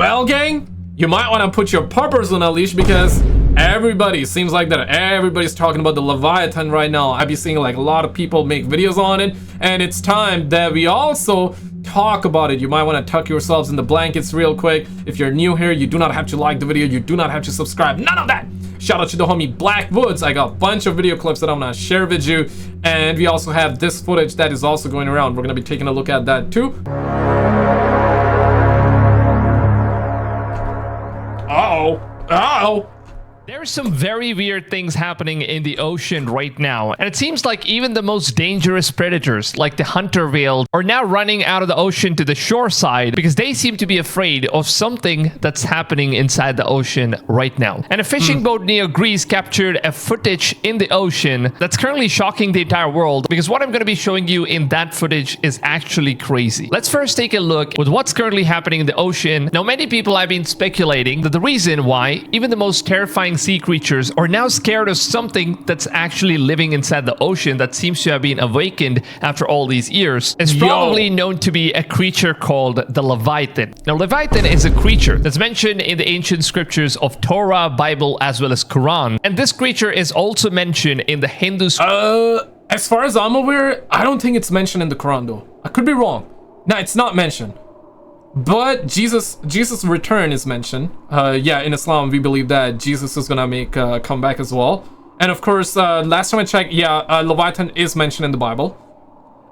Well, gang, you might want to put your puppers on a leash because seems like that everybody's talking about the Leviathan right now. I've been seeing like a lot of people make videos on it, and it's time that we also talk about it. You might want to tuck yourselves in the blankets real quick. If you're new here, you do not have to like the video, you do not have to subscribe, none of that. Shout out to the homie Blackwoods. I got a bunch of video clips that I'm gonna share with you, and we also have this footage that is also going around. We're gonna be taking a look at that too. Uh-oh. There's some very weird things happening in the ocean right now, and it seems like even the most dangerous predators, like the hunter whale, are now running out of the ocean to the shore side because they seem to be afraid of something that's happening inside the ocean right now. And a fishing boat near Greece captured a footage in the ocean that's currently shocking the entire world, because what I'm going to be showing you in that footage is actually crazy. Let's first take a look with what's currently happening in the ocean. Now, many people have been speculating that the reason why even the most terrifying sea creatures are now scared of something that's actually living inside the ocean that seems to have been awakened after all these years is probably known to be a creature called the Leviathan. Now, Leviathan is a creature that's mentioned in the ancient scriptures of Torah, Bible, as well as Quran. And this creature is also mentioned in the Hindu... As far as I'm aware, I don't think it's mentioned in the Quran though. I could be wrong. No, it's not mentioned. But Jesus' return is mentioned. Yeah, in Islam, we believe that Jesus is gonna make a comeback as well. And of course, last time I checked, Leviathan is mentioned in the Bible.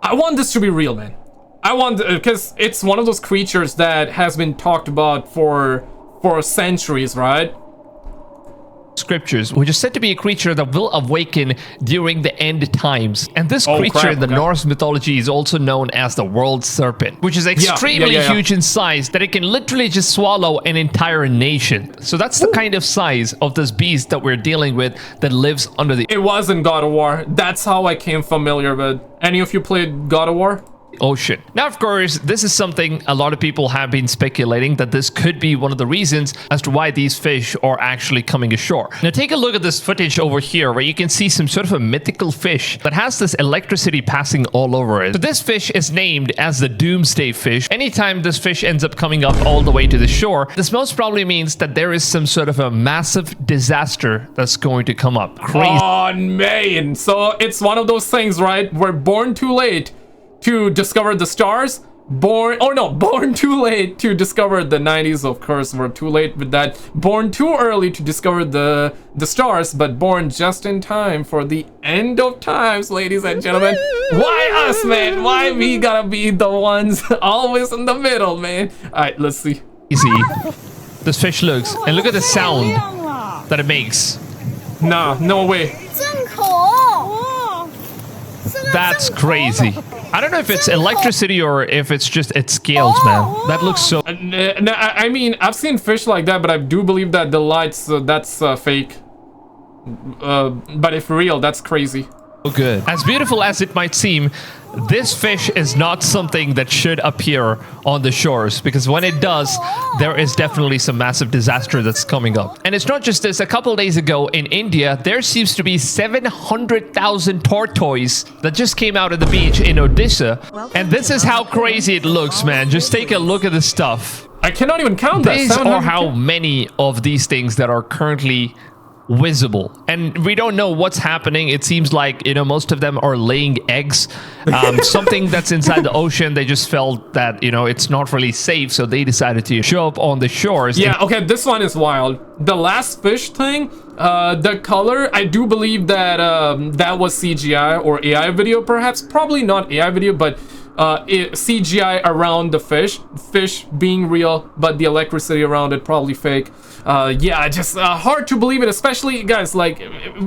I want this to be real, man. I want, because it's one of those creatures that has been talked about for centuries, right? Scriptures, which is said to be a creature that will awaken during the end times. And this creature in the Norse mythology is also known as the world serpent, which is extremely huge in size, that it can literally just swallow an entire nation. So that's the kind of size of this beast that we're dealing with that lives under the... It was in God of War. That's how I came familiar with. Any of you played God of War? Ocean. Now, of course, this is something a lot of people have been speculating that this could be one of the reasons as to why these fish are actually coming ashore. Now, take a look at this footage over here where you can see some sort of a mythical fish that has this electricity passing all over it. So this fish is named as the doomsday fish. Anytime this fish ends up coming up all the way to the shore, this most probably means that there is some sort of a massive disaster that's going to come up. Crazy. Oh, man. So it's one of those things, right? We're born too late to discover the stars, born too late to discover the 90s. Of course, we're too late with that. Born too early to discover the stars, but born just in time for the end of times, ladies and gentlemen. Why us, man? Why we gotta be the ones always in the middle, man? All right, let's see. Easy. This fish looks, and look at the sound that it makes. Nah, no way. That's crazy. I don't know if it's electricity or if it's just its scales, man. That looks so... I mean, I've seen fish like that, but I do believe that the lights, that's fake. But if real, that's crazy. Oh, good. As beautiful as it might seem, this fish is not something that should appear on the shores, because when it does, there is definitely some massive disaster that's coming up. And it's not just this. A couple days ago in India, there seems to be 700,000 tortoise that just came out of the beach in Odisha. And this is how crazy it looks, man. Just take a look at this stuff. I cannot even count that. These are how many of these things that are currently visible, and we don't know what's happening. It seems like, most of them are laying eggs. Something that's inside the ocean, they just felt that, it's not really safe, so they decided to show up on the shores. Yeah, okay, this one is wild. The last fish thing, the color, I do believe that that was CGI or AI video, perhaps. Probably not AI video, but CGI around the fish being real, but the electricity around it probably fake. Yeah, just hard to believe it, especially, guys, like,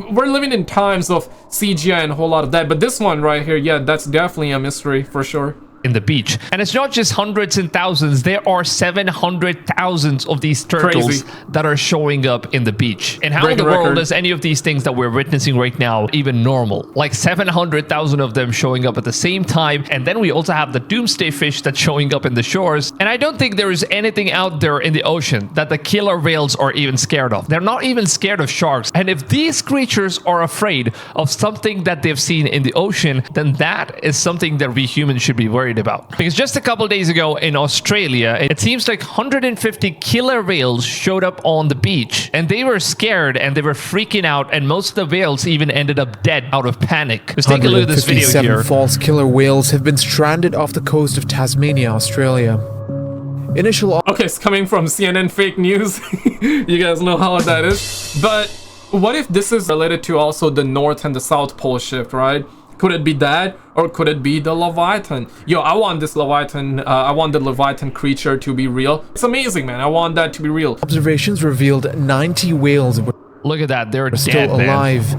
we're living in times of CGI and a whole lot of that, but this one right here, yeah, that's definitely a mystery for sure. In the beach. And it's not just hundreds and thousands, there are 700,000 of these turtles that are showing up in the beach. And how in the world is any of these things that we're witnessing right now even normal? Like 700,000 of them showing up at the same time. And then we also have the doomsday fish that's showing up in the shores. And I don't think there is anything out there in the ocean that the killer whales are even scared of. They're not even scared of sharks. And if these creatures are afraid of something that they've seen in the ocean, then that is something that we humans should be worried worried about. Because just a couple days ago in Australia, it seems like 150 killer whales showed up on the beach, and they were scared and they were freaking out, and most of the whales even ended up dead out of panic. Let's take a look at this video here. 157 false killer whales have been stranded off the coast of Tasmania, Australia. Okay, it's coming from CNN fake news. You guys know how that is. But what if this is related to also the North and the South Pole shift, right? Could it be that, or could it be the Leviathan? Yo, I want this Leviathan, I want the Leviathan creature to be real. It's amazing, man. I want that to be real. Observations revealed 90 whales were Look at that, they're still dead, alive.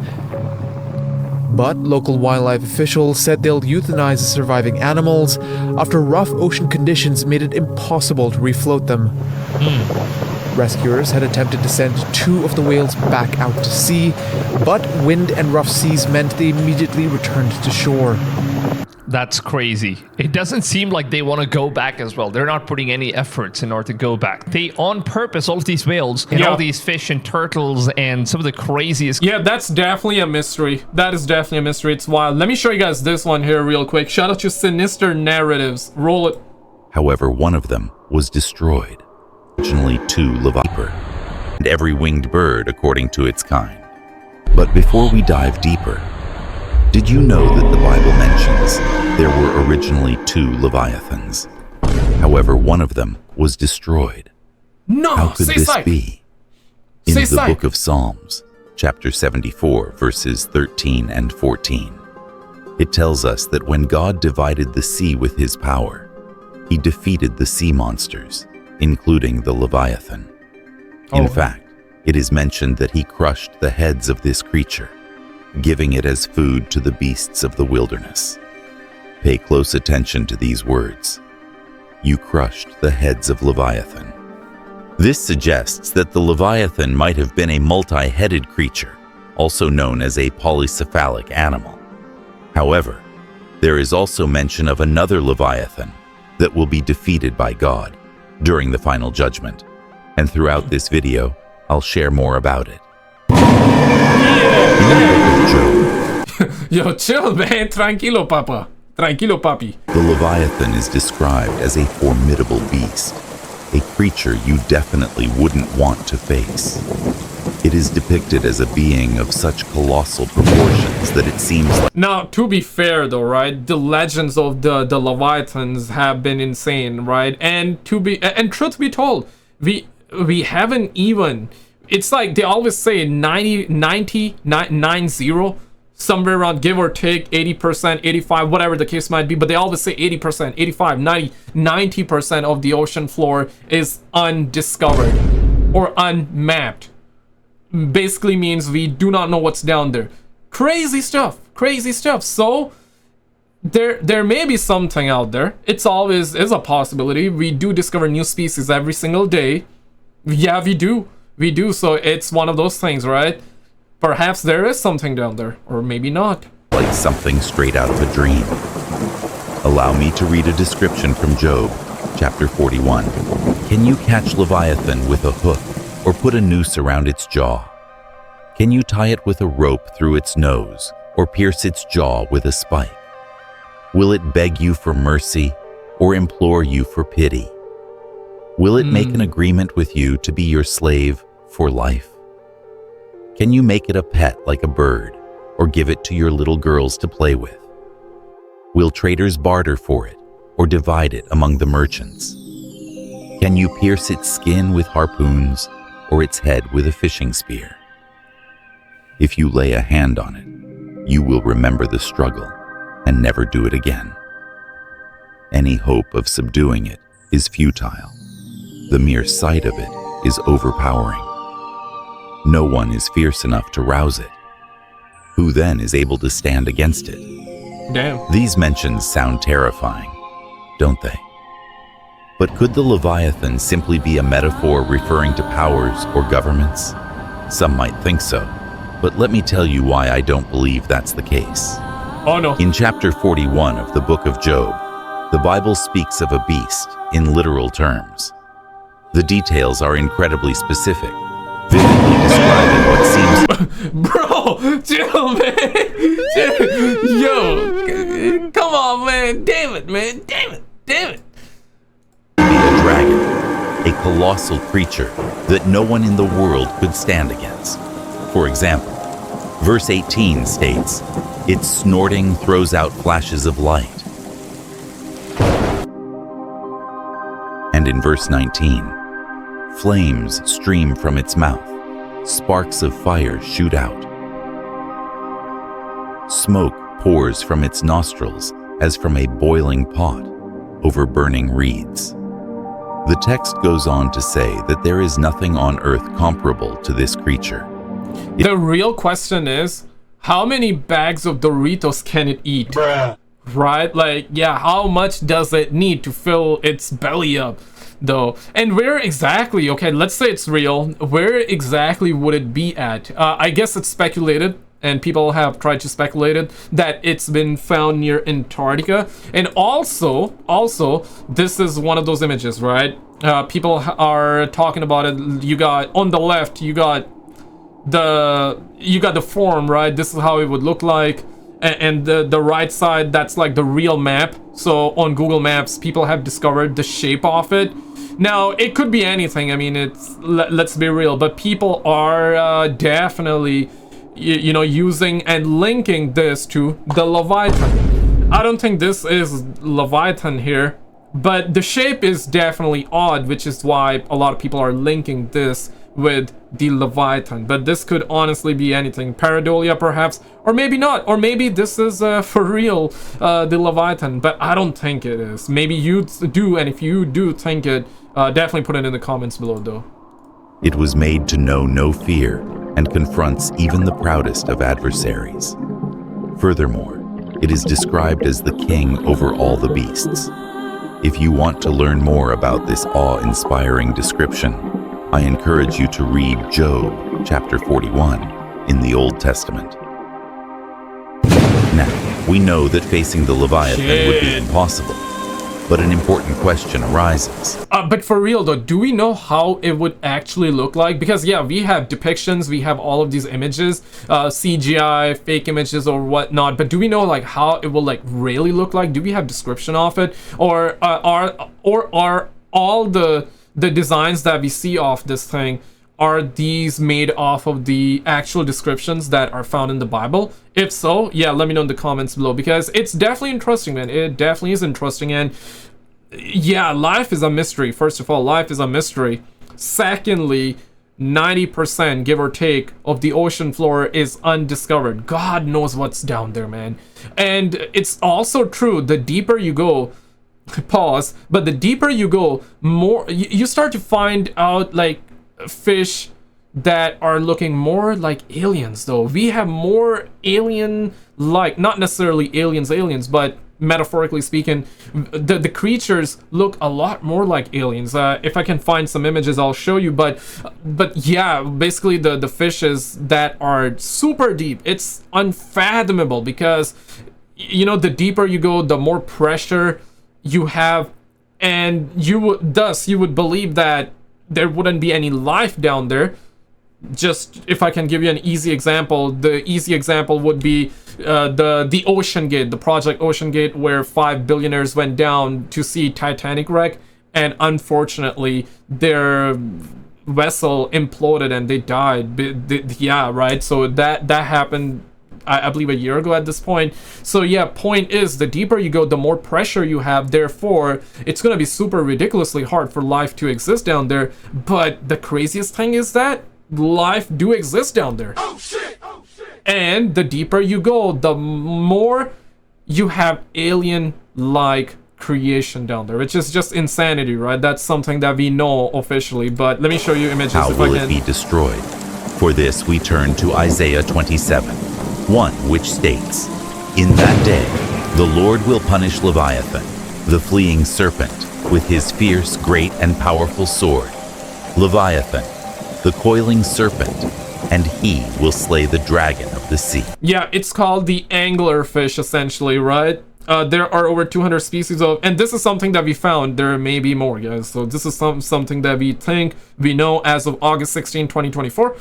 But local wildlife officials said they'll euthanize the surviving animals after rough ocean conditions made it impossible to refloat them. Rescuers had attempted to send 2 of the whales back out to sea, but wind and rough seas meant they immediately returned to shore. That's crazy. It doesn't seem like they want to go back as well. They're not putting any efforts in order to go back. They, on purpose, all of these whales and all these fish and turtles and some of the craziest... Yeah, that's definitely a mystery. That is definitely a mystery. It's wild. Let me show you guys this one here real quick. Shout out to Sinister Narratives. Roll it. However, one of them was destroyed. Originally 2 Leviathan, and every winged bird according to its kind. But before we dive deeper, did you know that the Bible mentions there were originally 2 Leviathans? However, one of them was destroyed. No, how could this be? In the book of Psalms, chapter 74, verses 13 and 14, it tells us that when God divided the sea with his power, he defeated the sea monsters, including the Leviathan. In fact, it is mentioned that he crushed the heads of this creature, giving it as food to the beasts of the wilderness. Pay close attention to these words. You crushed the heads of Leviathan. This suggests that the Leviathan might have been a multi-headed creature, also known as a polycephalic animal. However, there is also mention of another Leviathan that will be defeated by God during the final judgment. And throughout this video, I'll share more about it. Yo, chill, man. Tranquilo, papa. Tranquilo, papi. The Leviathan is described as a formidable beast, a creature you definitely wouldn't want to face. It is depicted as a being of such colossal proportions that it seems like... Now, to be fair though, right? The legends of the Leviathans have been insane, right? And truth be told, we haven't even... It's like they always say 90, somewhere around, give or take 80%, 85, whatever the case might be, but they always say 80%, 85, 90, 90% of the ocean floor is undiscovered or unmapped. Basically means we do not know what's down there. Crazy stuff. So there may be something out there. It's always is a possibility. We do discover new species every single day. Yeah, we do. So it's one of those things, right? Perhaps there is something down there, or maybe not. Like something straight out of a dream. Allow me to read a description from Job, chapter 41. Can you catch Leviathan with a hook, or put a noose around its jaw? Can you tie it with a rope through its nose, or pierce its jaw with a spike? Will it beg you for mercy, or implore you for pity? Will it make an agreement with you to be your slave for life? Can you make it a pet like a bird, or give it to your little girls to play with? Will traders barter for it, or divide it among the merchants? Can you pierce its skin with harpoons, or its head with a fishing spear? If you lay a hand on it, you will remember the struggle and never do it again. Any hope of subduing it is futile. The mere sight of it is overpowering. No one is fierce enough to rouse it. Who then is able to stand against it? Damn. These mentions sound terrifying, don't they? But could the Leviathan simply be a metaphor referring to powers or governments? Some might think so, but let me tell you why I don't believe that's the case. Oh no. In chapter 41 of the book of Job, the Bible speaks of a beast in literal terms. The details are incredibly specific, vividly describing what seems... Bro, chill, man. Yo, come on, man. Damn it, man. Damn it. Damn it. Be a dragon, a colossal creature that no one in the world could stand against. For example, verse 18 states, its snorting throws out flashes of light. And in verse 19, flames stream from its mouth, sparks of fire shoot out. Smoke pours from its nostrils as from a boiling pot over burning reeds. The text goes on to say that there is nothing on earth comparable to this creature. The real question is, how many bags of Doritos can it eat? Bruh. Right? Like, yeah, how much does it need to fill its belly up, though? And where exactly, okay, let's say it's real, where exactly would it be at? I guess it's speculated, and people have tried to speculate it, that it's been found near Antarctica. And also, this is one of those images, right? People are talking about it. You got, on the left, you got the form, right? This is how it would look like. And the right side, that's like the real map. So on Google Maps, people have discovered the shape of it. Now, it could be anything. I mean, let's be real, but people are definitely, you know, using and linking this to the Leviathan. I don't think this is Leviathan here, but the shape is definitely odd, which is why a lot of people are linking this with the Leviathan. But this could honestly be anything. Pareidolia perhaps, or maybe not, or maybe this is for real the Leviathan, but I don't think it is. Maybe you do, and if you do think it, definitely put it in the comments below though. It was made to know no fear and confronts even the proudest of adversaries. Furthermore, it is described as the king over all the beasts. If you want to learn more about this awe-inspiring description, I encourage you to read Job chapter 41 in the Old Testament. Now, we know that facing the Leviathan would be impossible, but an important question arises. But for real though, do we know how it would actually look like? Because yeah, we have depictions, we have all of these images, CGI, fake images or whatnot, but do we know like how it will like really look like? Do we have description of it? Or are all the designs that we see of this thing, are these made off of the actual descriptions that are found in the Bible? If so, yeah, let me know in the comments below, because it's definitely interesting, man. It definitely is interesting. And yeah, life is a mystery. First of all, life is a mystery. Secondly, 90%, give or take, of the ocean floor is undiscovered. God knows what's down there, man. And it's also true, the deeper you go, pause, but the deeper you go, more you start to find out like fish that are looking more like aliens though. We have more alien like, not necessarily aliens, but metaphorically speaking, the creatures look a lot more like aliens. If I can find some images, I'll show you, but yeah, basically the fishes that are super deep, it's unfathomable, because you know, the deeper you go, the more pressure you have, and you would believe that there wouldn't be any life down there. Just if I can give you an easy example, the easy example would be the Ocean Gate, the project Ocean Gate, where 5 billionaires went down to see Titanic wreck, and unfortunately their vessel imploded and they died. Yeah, right. So that happened, I believe, a year ago at this point. So yeah, point is, the deeper you go, the more pressure you have, therefore it's gonna be super ridiculously hard for life to exist down there. But the craziest thing is that life do exist down there. Oh shit, oh shit. And the deeper you go, the more you have alien-like creation down there, which is just insanity, right? That's something that we know officially, but let me show you images. How will it be destroyed? For this we turn to Isaiah 27:1, which states, "In that day the Lord will punish Leviathan, the fleeing serpent, with his fierce, great, and powerful sword. Leviathan, the coiling serpent, and he will slay the dragon of the sea." Yeah, it's called the anglerfish, essentially, right? there are over 200 species of, and this is something that we found. There may be more, guys. So this is something that we know as of August 16, 2024.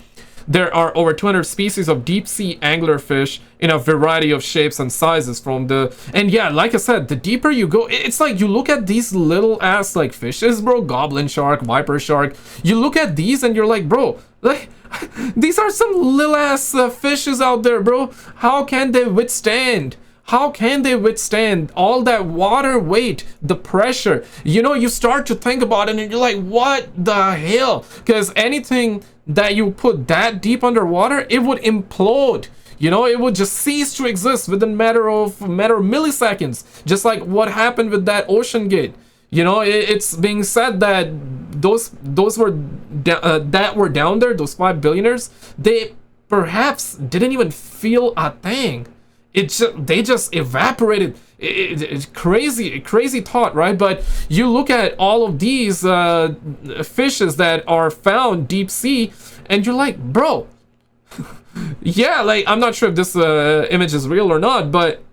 There are over 200 species of deep-sea anglerfish in a variety of shapes and sizes and yeah, like I said, the deeper you go, it's like you look at these little ass like fishes, bro, goblin shark, viper shark. You look at these and you're like, bro, like these are some little ass fishes out there, bro. How can they withstand? How can they withstand all that water weight, the pressure? You know, you start to think about it and you're like, what the hell? Because anything that you put that deep underwater, it would implode. You know, it would just cease to exist within matter of milliseconds, just like what happened with that ocean gate. You know, it's being said that those that were down there, those 5 billionaires, they perhaps didn't even feel a thing. They just evaporated. It's crazy thought, right? But you look at all of these fishes that are found deep sea, and you're like, bro, yeah, like I'm not sure if this image is real or not, but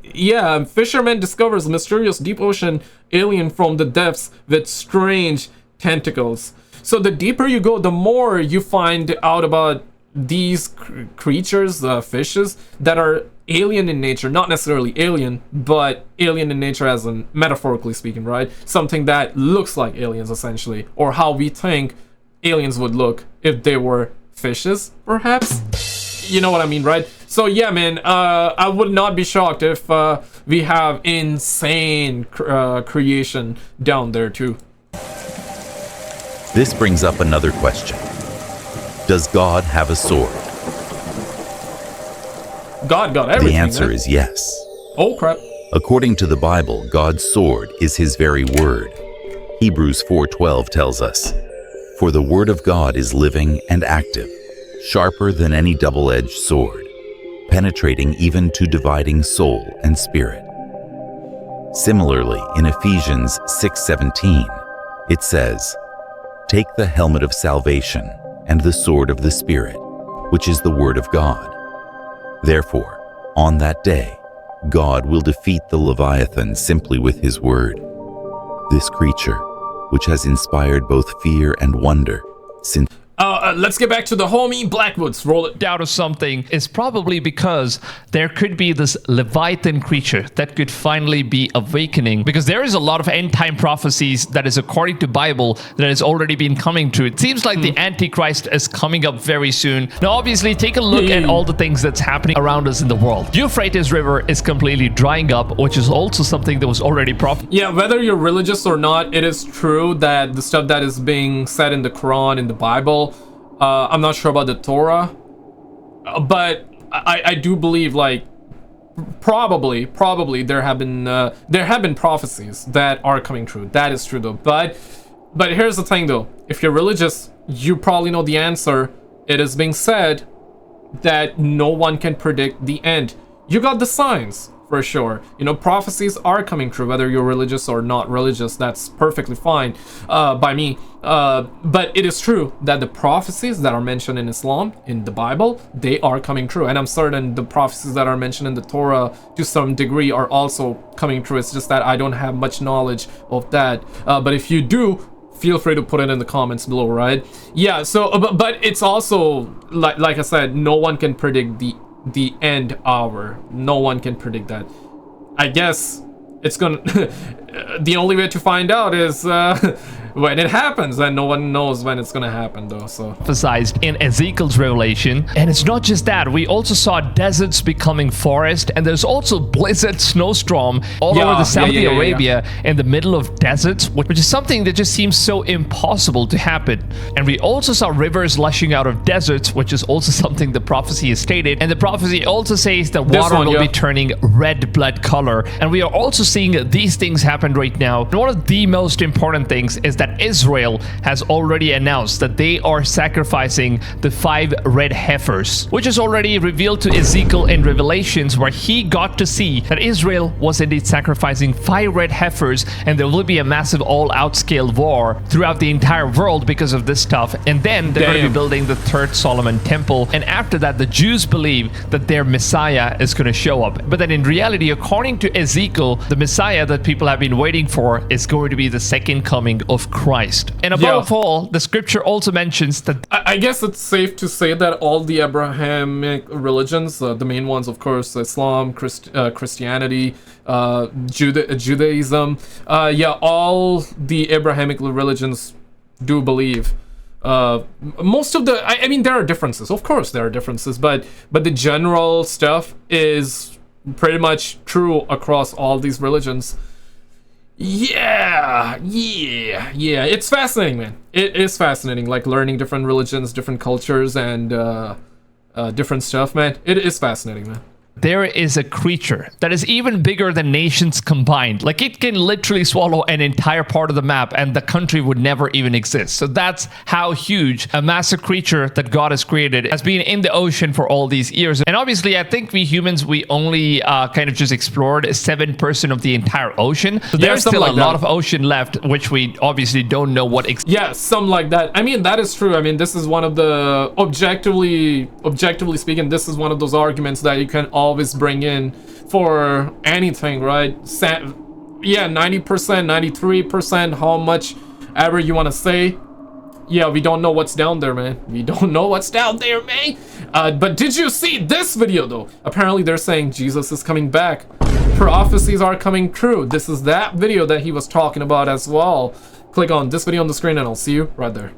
yeah, fisherman discovers mysterious deep ocean alien from the depths with strange tentacles. So the deeper you go, the more you find out about these creatures, fishes that are alien in nature, not necessarily alien, but alien in nature as in metaphorically speaking, right? Something that looks like aliens essentially, or how we think aliens would look if they were fishes, perhaps. You know what I mean, right? So yeah, man, I would not be shocked if we have insane creation down there too. This brings up another question. Does God have a sword? God got everything. The answer is yes. Oh crap. According to the Bible, God's sword is his very word. Hebrews 4:12 tells us, "For the word of God is living and active, sharper than any double-edged sword, penetrating even to dividing soul and spirit." Similarly, in Ephesians 6:17, it says, "Take the helmet of salvation and the sword of the Spirit, which is the word of God. Therefore, on that day, God will defeat the Leviathan simply with his word. This creature, which has inspired both fear and wonder since..." Let's get back to the homie Blackwoods. Roll it. Doubt of something is probably because there could be this Leviathan creature that could finally be awakening, because there is a lot of end time prophecies that is according to Bible that has already been coming true. It seems like the Antichrist is coming up very soon. Now obviously take a look at all the things that's happening around us in the world. Euphrates River is completely drying up, which is also something that was already prophesied. Yeah, whether you're religious or not, it is true that the stuff that is being said in the Quran, in the Bible, I'm not sure about the Torah, but I do believe, like, probably there have been prophecies that are coming true. That is true though. But here's the thing though. If you're religious, you probably know the answer. It is being said that no one can predict the end. You got the signs. For sure, you know, prophecies are coming true, whether you're religious or not religious. That's perfectly fine by me, but it is true that the prophecies that are mentioned in Islam, in the Bible, they are coming true, and I'm certain the prophecies that are mentioned in the Torah to some degree are also coming true. It's just that I don't have much knowledge of that, but if you do, feel free to put it in the comments below, right? Yeah, so but it's also like I said, no one can predict the end hour. No one can predict that. I guess it's gonna the only way to find out is when it happens, and no one knows when it's gonna happen though. So emphasized in Ezekiel's revelation. And it's not just that, we also saw deserts becoming forest, and there's also blizzard snowstorm all over the Saudi Arabia in the middle of deserts, which is something that just seems so impossible to happen. And we also saw rivers lushing out of deserts, which is also something the prophecy has stated, and the prophecy also says that water will be turning red blood color. And we are also seeing these things happen right now. And one of the most important things is that that Israel has already announced that they are sacrificing the 5 red heifers, which is already revealed to Ezekiel in Revelations, where he got to see that Israel was indeed sacrificing 5 red heifers, and there will be a massive all-out scale war throughout the entire world because of this stuff. And then they're going to be building the 3rd Solomon temple, and after that the Jews believe that their Messiah is going to show up. But then in reality, according to Ezekiel, the Messiah that people have been waiting for is going to be the second coming of Christ. And above all, the scripture also mentions that I guess it's safe to say that all the Abrahamic religions, the main ones, of course, Islam, Christianity, Judaism, all the Abrahamic religions do believe. Most of the, I mean, there are differences. Of course, there are differences, but the general stuff is pretty much true across all these religions. Yeah, it's fascinating, man. It is fascinating, like learning different religions, different cultures, and different stuff, man. It is fascinating, man. there is a creature that is even bigger than nations combined. Like, it can literally swallow an entire part of the map and the country would never even exist. So that's how huge a massive creature that God has created has been in the ocean for all these years. And obviously, I think we humans, we only kind of just explored 7% of the entire ocean. So there's still like a lot of ocean left, which we obviously don't know what. Yeah, something like that. I mean, that is true. I mean, this is one of the objectively speaking, this is one of those arguments that you can always bring in for anything, right? Yeah, 90%, 93%, how much ever you want to say. Yeah, we don't know what's down there, man. We don't know what's down there, man. But did you see this video, though? Apparently, they're saying Jesus is coming back. Prophecies are coming true. This is that video that he was talking about as well. Click on this video on the screen and I'll see you right there.